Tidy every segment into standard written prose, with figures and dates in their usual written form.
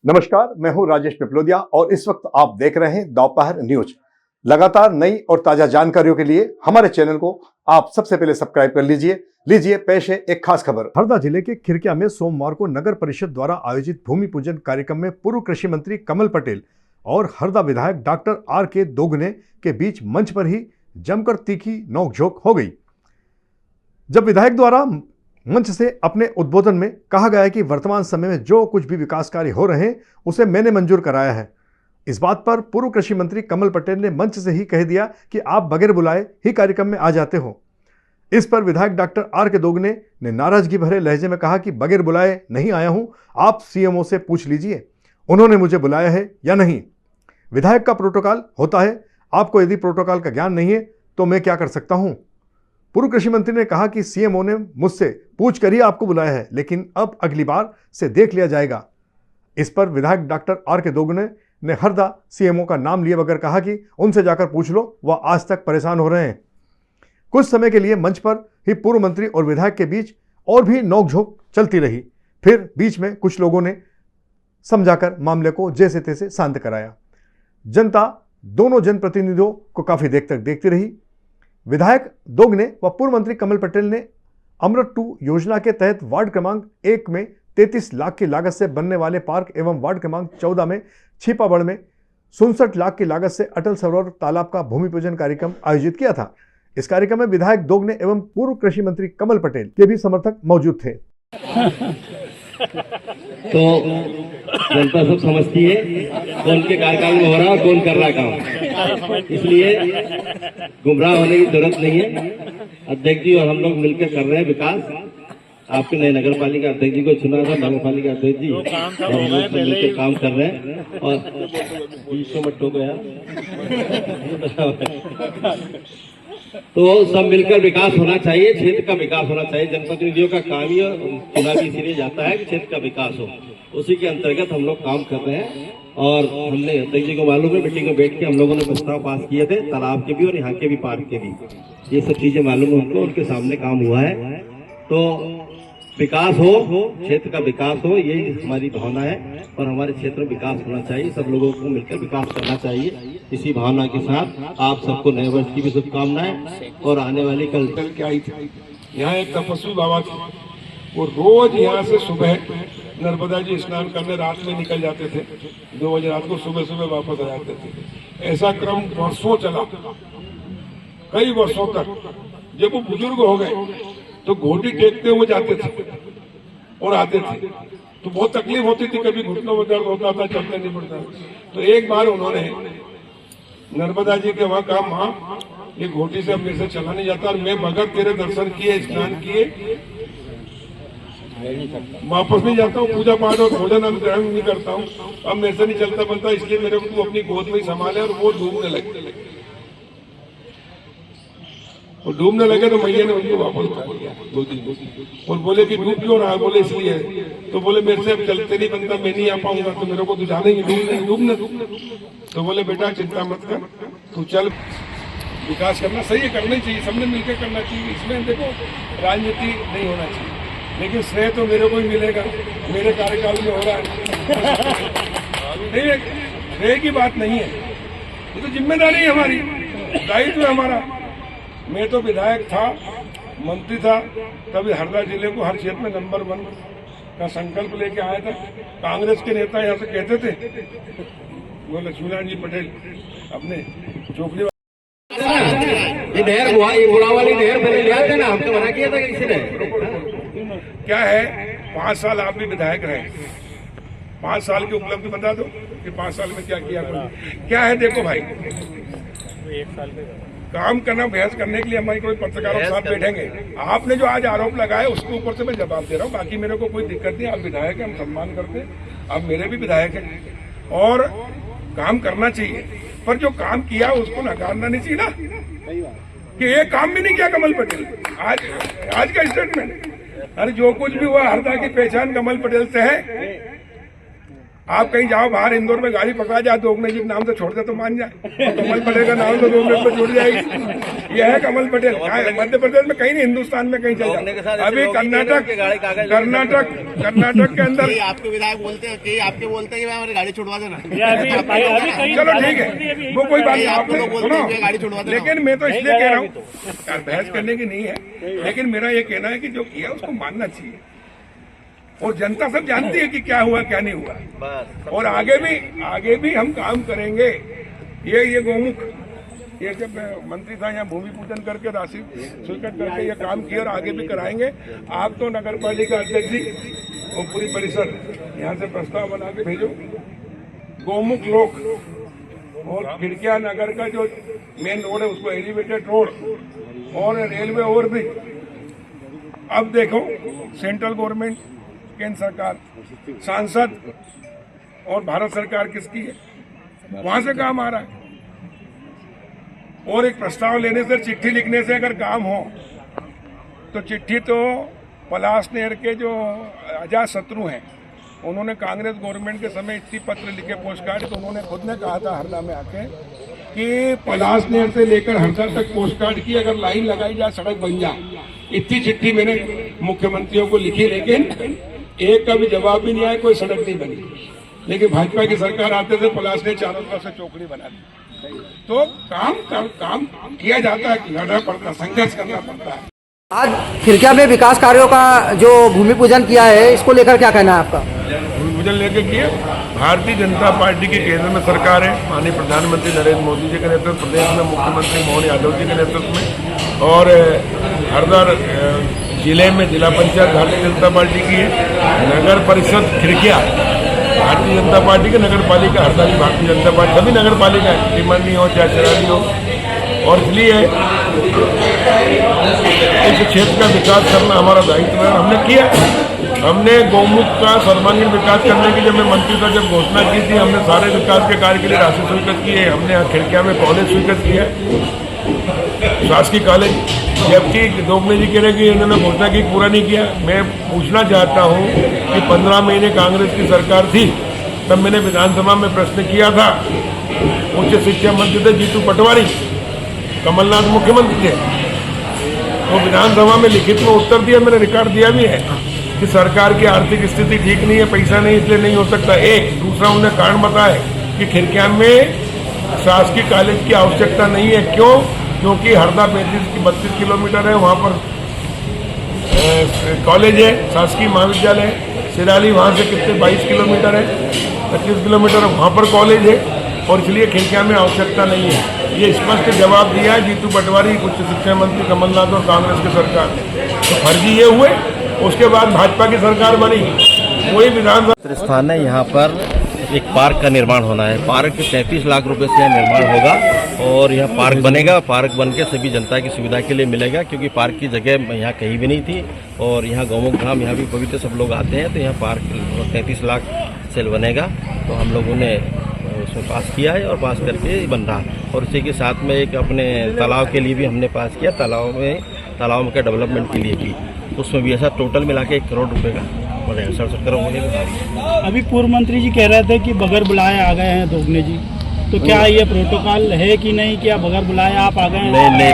नमस्कार, मैं हूं राजेश पिपलोदिया और इस वक्त आप देख रहे हैं दोपहर न्यूज। लगातार नई और ताजा जानकारियों के लिए हमारे चैनल को आप सबसे पहले सब्सक्राइब कर लीजिए पेश है एक खास खबर। हरदा जिले के खिरकिया में सोमवार को नगर परिषद द्वारा आयोजित भूमि पूजन कार्यक्रम में पूर्व कृषि मंत्री कमल पटेल और हरदा विधायक डॉक्टर आर.के. दोगने के बीच मंच पर ही जमकर तीखी नोकझोंक हो गई। जब विधायक द्वारा मंच से अपने उद्बोधन में कहा गया है कि वर्तमान समय में जो कुछ भी विकास कार्य हो रहे हैं उसे मैंने मंजूर कराया है। इस बात पर पूर्व कृषि मंत्री कमल पटेल ने मंच से ही कह दिया कि आप बगैर बुलाए ही कार्यक्रम में आ जाते हो। इस पर विधायक डॉक्टर आर.के. दोगने ने नाराजगी भरे लहजे में कहा कि बगैर बुलाए नहीं आया हूं, आप सीएमओ से पूछ लीजिए उन्होंने मुझे बुलाया है या नहीं। विधायक का प्रोटोकॉल होता है, आपको यदि प्रोटोकॉल का ज्ञान नहीं है तो मैं क्या कर सकता हूं। पूर्व कृषि मंत्री ने कहा कि सीएमओ ने मुझसे पूछ कर ही आपको बुलाया है, लेकिन अब अगली बार से देख लिया जाएगा। इस पर विधायक डॉक्टर आर.के. दोगने ने हरदा सीएमओ का नाम लिए बगैर कहा कि उनसे जाकर पूछ लो, वह आज तक परेशान हो रहे हैं। कुछ समय के लिए मंच पर ही पूर्व मंत्री और विधायक के बीच और भी नोकझोंक चलती रही। फिर बीच में कुछ लोगों ने समझाकर मामले को जैसे तैसे शांत कराया। जनता दोनों जनप्रतिनिधियों को काफी देर तक देखती रही। विधायक दोगने व पूर्व मंत्री कमल पटेल ने अमृत 2 योजना के तहत वार्ड क्रमांक 1 में 33 लाख की लागत से बनने वाले पार्क एवं वार्ड क्रमांक 14 में छिपाबड़ में 67 लाख की लागत से अटल सरोवर तालाब का भूमि पूजन कार्यक्रम आयोजित किया था। इस कार्यक्रम में विधायक दोगने एवं पूर्व कृषि मंत्री कमल पटेल के भी समर्थक मौजूद थे। तो जनता सब समझती है कौन के कार्यकाल में हो रहा है, कौन कर रहा है काम, इसलिए गुमराह होने की जरूरत नहीं है। अध्यक्ष जी और हम लोग मिलकर कर रहे हैं विकास। आपके नए नगर पालिका अध्यक्ष जी को चुना था, नगर पालिका अध्यक्ष जी और हम लोग मिलकर काम कर रहे हैं। और बीच में टो गया तो सब मिलकर विकास होना चाहिए, क्षेत्र का विकास होना चाहिए। जनप्रतिनिधियों का काम ही चुनाव इसीलिए जाता है कि क्षेत्र का विकास हो, उसी के अंतर्गत हम लोग काम कर रहे हैं। और हमने अध्यक्ष जी को मालूम है, मीटिंग में बैठ के हम लोगों ने प्रस्ताव पास किए थे, तालाब के भी और यहाँ के भी पार्क के भी, ये सब चीजें मालूम है उनको, उनके सामने काम हुआ है। तो विकास हो, क्षेत्र का विकास हो, यही हमारी भावना है। और हमारे क्षेत्र में विकास होना चाहिए, सब लोगों को मिलकर विकास करना चाहिए। इसी भावना के साथ आप सबको नए वर्ष की भी शुभकामनाएं। और आने वाली कल क्या आई थी, यहाँ एक तपस्वी बाबा थे, वो रोज यहाँ से सुबह नर्मदा जी स्नान करने रात में निकल जाते थे, 2 बजे रात को, सुबह सुबह वापस आ जाते थे। ऐसा क्रम वर्षों चला, कई वर्षों तक। जब वो बुजुर्ग हो गए तो घोटी टेकते हुए जाते थे और आते थे, तो बहुत तकलीफ होती थी, कभी घुटनों में दर्द होता था, चलने नहीं पड़ता। तो एक बार उन्होंने नर्मदा जी के वहां कहा, माँ ये घोटी से अब मेरे से चला नहीं जाता और मैं बगैर तेरे दर्शन किए, स्नान किए वापस नहीं जाता हूँ, पूजा पाठ और भोजन अब ग्रहण नहीं करता हूँ, अब मेरे से नहीं चलता बनता, इसलिए मेरे को तू अपनी गोद में ही संभाले। और वो डूबने लगे, और डूबने लगे तो मैया ने उनको वापस उठा लिया 2 दिन। और बोले कि डूब क्यों रहा, बोले इसलिए। तो बोले मेरे से अब चलते नहीं बनता, मैं नहीं आ पाऊंगा, तो मेरे को तो जाना ही डूबने। तो बोले बेटा चिंता मत कर, तू चल, विकास करना सही है, करना ही चाहिए, सबने मिलकर करना चाहिए। इसमें देखो राजनीति नहीं होना चाहिए, लेकिन श्रेय तो मेरे को ही मिलेगा, मेरे कार्यकाल में हो रहा है। नहीं, श्रेय की बात नहीं है, ये तो जिम्मेदारी है हमारी, दायित्व है हमारा। मैं तो विधायक था, मंत्री था, तभी हरदा जिले को हर क्षेत्र में नंबर 1 का संकल्प लेके आया था। कांग्रेस के नेता यहाँ से कहते थे, वो लक्ष्मीनारायण जी पटेल अपने चोपड़ी ये नहर बुढ़ा वाली नहर पहले ले आते ना, हमको मना किया था किसी ने। क्या है, 5 साल आप भी विधायक रहे, 5 साल की उपलब्धि बता दो कि 5 साल में क्या किया। क्या है, देखो भाई, 1 साल काम करना, बहस करने के लिए हमारे कोई पत्रकारों के साथ बैठेंगे। आपने जो आज आरोप लगाए उसके ऊपर से मैं जवाब दे रहा हूँ, बाकी मेरे को कोई दिक्कत नहीं। आप विधायक हैं, हम सम्मान करते हैं, आप मेरे भी विधायक हैं और काम करना चाहिए, पर जो काम किया उसको नकारना नहीं चाहिए ना, कि एक काम भी नहीं किया कमल पटेल। आज का स्टेटमेंट, अरे जो कुछ भी हुआ, हरदा की पहचान कमल पटेल से है। आप कहीं जाओ बाहर इंदौर में गाड़ी पकड़ा जाए तो ओगने जी के नाम से छोड़ दे तो मान जाए, और कमल पटेल का नाम तो 2 मिनट में जुड़ जाएगी। यह है कमल पटेल। मध्य प्रदेश में कहीं नहीं, हिंदुस्तान में कहीं चल जाए। अभी कर्नाटक के अंदर आपके विधायक बोलते हैं कि हमारी गाड़ी छुड़वा देना। चलो ठीक है, वो कोई बात नहीं, आप लोग गाड़ी छुड़वा देना। लेकिन मैं तो इसलिए कह रहा हूँ, बहस करने की नहीं है, लेकिन मेरा ये कहना है कि जो किया उसको मानना चाहिए, और जनता सब जानती है कि क्या हुआ क्या नहीं हुआ, और आगे भी हम काम करेंगे। ये गोमुख, ये जब मंत्री था यहाँ भूमि पूजन करके राशि स्वीकृत करके ये काम किया, और आगे भी कराएंगे। आप तो नगर पालिका अध्यक्ष जी और पूरी परिषद यहाँ से प्रस्ताव बना के भेजो। गोमुख लोक और खिड़किया नगर का जो मेन रोड है उसको एलिवेटेड रोड और रेलवे ओवरब्रिज। अब देखो सेंट्रल गवर्नमेंट, केंद्र सरकार, सांसद और भारत सरकार किसकी है, वहां से काम आ रहा है। और एक प्रस्ताव लेने से, चिट्ठी लिखने से अगर काम हो तो चिट्ठी तो पलाश नेहर के जो अजात शत्रु हैं उन्होंने कांग्रेस गवर्नमेंट के समय इतनी पत्र लिखे, पोस्ट कार्ड, तो उन्होंने खुद ने कहा था हरदा में आके कि पलाश नेहर से लेकर हरदा तक पोस्ट कार्ड की अगर लाइन लगाई जाए सड़क बन जाए। इतनी चिट्ठी मैंने मुख्यमंत्रियों को लिखी, लेकिन एक का भी जवाब भी नहीं आया, कोई सड़क नहीं बनी। लेकिन भाजपा की सरकार आते थे पलाश ने चारों तरफ से चौकड़ी बना दी। तो काम किया जाता है, लड़ना पड़ता है, संघर्ष करना पड़ता है। आज खिड़किया में विकास कार्यों का जो भूमि पूजन किया है, इसको लेकर क्या कहना है आपका? भूमि पूजन लेकर किया, भारतीय जनता पार्टी की केंद्र में सरकार है, माननीय प्रधानमंत्री नरेंद्र मोदी जी के नेतृत्व, प्रदेश में मुख्यमंत्री मोहन यादव जी के नेतृत्व में, और हरदा जिले में जिला पंचायत भारतीय जनता पार्टी की है, नगर परिषद खिड़किया भारतीय जनता पार्टी की, नगर पालिका हरदा की भारतीय जनता पार्टी, सभी नगर पालिका है, टिमरनी हो चाहे शराबी हो। और इसलिए इस क्षेत्र का विकास करना हमारा दायित्व है, हमने किया। हमने गौमुख का सर्वांगीण विकास करने की जब मैं मंत्री था, जब घोषणा की थी, हमने सारे विकास के कार्य के लिए राशि स्वीकृत की है। हमने यहाँ खिड़किया में कॉलेज स्वीकृत किया, शासकीय कॉलेज, जबकि दोगले जी कह रहे कि इन्होंने घोषणा की, पूरा नहीं किया। मैं पूछना चाहता हूँ कि 15 महीने कांग्रेस की सरकार थी, तब मैंने विधानसभा में प्रश्न किया था, उच्च शिक्षा मंत्री थे जीतू पटवारी, कमलनाथ मुख्यमंत्री थे, तो विधानसभा में लिखित में उत्तर दिया, मैंने रिकॉर्ड दिया भी है कि सरकार की आर्थिक स्थिति ठीक नहीं है, पैसा नहीं, इसलिए नहीं हो सकता। एक दूसरा उन्होंने कारण बताया कि खिड़किया में शासकीय कॉलेज की आवश्यकता नहीं है। क्यों? क्योंकि हरदा 32 किलोमीटर है, वहाँ पर कॉलेज है, शासकीय महाविद्यालय है। सिराली वहाँ से कितने 22 किलोमीटर है, 25 किलोमीटर, वहाँ पर कॉलेज है, और इसलिए खिड़किया में आवश्यकता नहीं है। ये स्पष्ट जवाब दिया है जीतू पटवारी, उच्च शिक्षा मंत्री कमलनाथ और कांग्रेस की सरकार ने। तो फर्जी ये हुए, उसके बाद भाजपा की सरकार बनी, वही विधानसभा स्थान है, यहाँ पर एक पार्क का निर्माण होना है। पार्क 33 लाख रुपए से यहाँ निर्माण होगा, और यहाँ पार्क बनेगा। पार्क बन के सभी जनता की सुविधा के लिए मिलेगा, क्योंकि पार्क की जगह यहाँ कहीं भी नहीं थी, और यहाँ गौमुख धाम, यहाँ भी पवित्र सब लोग आते हैं, तो यहाँ पार्क 33 लाख से बनेगा। तो हम लोगों ने उसमें पास किया है, और पास करके बन रहा है। और उसी के साथ में एक अपने तालाब के लिए भी हमने पास किया, तालाब के डेवलपमेंट के लिए की, उसमें भी ऐसा टोटल मिला के 1 करोड़ रुपए का बनेगा, 67 करोड़ होगा। अभी पूर्व मंत्री जी कह रहे थे कि बगैर बुलाए आ गए हैं दोगले जी, तो क्या ये प्रोटोकॉल है कि नहीं, क्या बगैर बुलाए आप आ गए हैं? नहीं,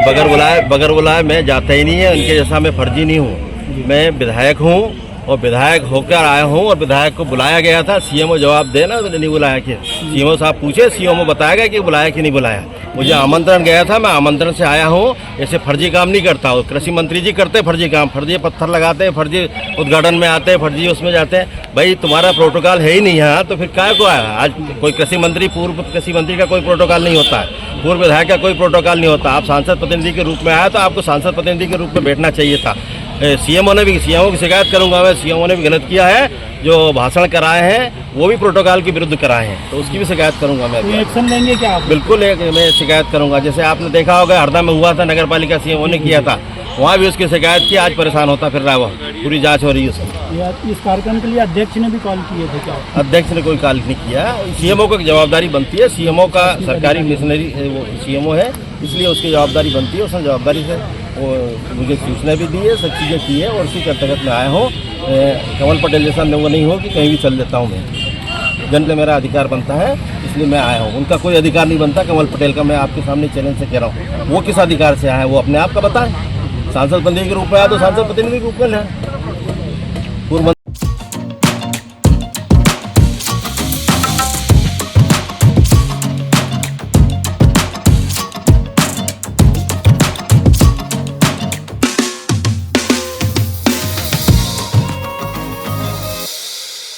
बगैर बुलाए मैं जाता ही नहीं है। उनके जैसा मैं फर्जी नहीं हूँ, मैं विधायक हूँ, और विधायक होकर आया हूँ, और विधायक को बुलाया गया था। सीएमओ जवाब देना, तो नहीं बुलाया कि सीएमओ साहब पूछे, सीएमओ बताएगा कि बुलाया कि नहीं बुलाया। मुझे आमंत्रण गया था, मैं आमंत्रण से आया हूँ, ऐसे फर्जी काम नहीं करता हूँ। कृषि मंत्री जी करते फर्जी काम, फर्जी पत्थर लगाते हैं, फर्जी उद्घाटन में आते हैं, फर्जी उसमें जाते हैं। भाई तुम्हारा प्रोटोकॉल है ही नहीं यहाँ, तो फिर क्या को आया? आज कोई कृषि मंत्री, पूर्व कृषि मंत्री का कोई प्रोटोकॉल नहीं होता है, पूर्व विधायक का कोई प्रोटोकॉल नहीं होता। आप सांसद प्रतिनिधि के रूप में आया, तो आपको सांसद प्रतिनिधि के रूप में बैठना चाहिए था। सीएमओ की शिकायत करूंगा मैं, सीएमओ ने भी गलत किया है, जो भाषण कराए हैं वो भी प्रोटोकॉल के विरुद्ध कराए हैं, तो उसकी भी शिकायत करूंगा मैं। एक्शन लेंगे क्या आप? बिल्कुल मैं शिकायत करूंगा। जैसे आपने देखा होगा हरदा में हुआ था, नगर पालिका सीएमओ ने किया था, वहाँ भी उसकी शिकायत की, आज परेशान होता फिर रहा है, वह पूरी जाँच हो रही है उसमें। इस कार्यक्रम के लिए अध्यक्ष ने भी कॉल किए थे क्या? अध्यक्ष ने कोई कॉल नहीं किया। सीएमओ को जवाबदारी बनती है, सीएमओ का सरकारी मिशनरी वो सीएमओ है, इसलिए उसकी जवाबदारी बनती है। उसने जवाबदारी से वो मुझे सूचना भी दी है, सब चीज़ें की है, और उसी के अंतर्गत मैं आया हूँ। कमल पटेल जैसा लोग नहीं हो कि कहीं भी चल देता हूँ मैं। जनता मेरा अधिकार बनता है, इसलिए मैं आया हूँ। उनका कोई अधिकार नहीं बनता कमल पटेल का, मैं आपके सामने चैलेंज से कह रहा हूँ। वो किस अधिकार से आया है वो अपने आप का बताएं। सांसद बंदी के रूप में आया तो सांसद प्रतिनिधि के रूप में है।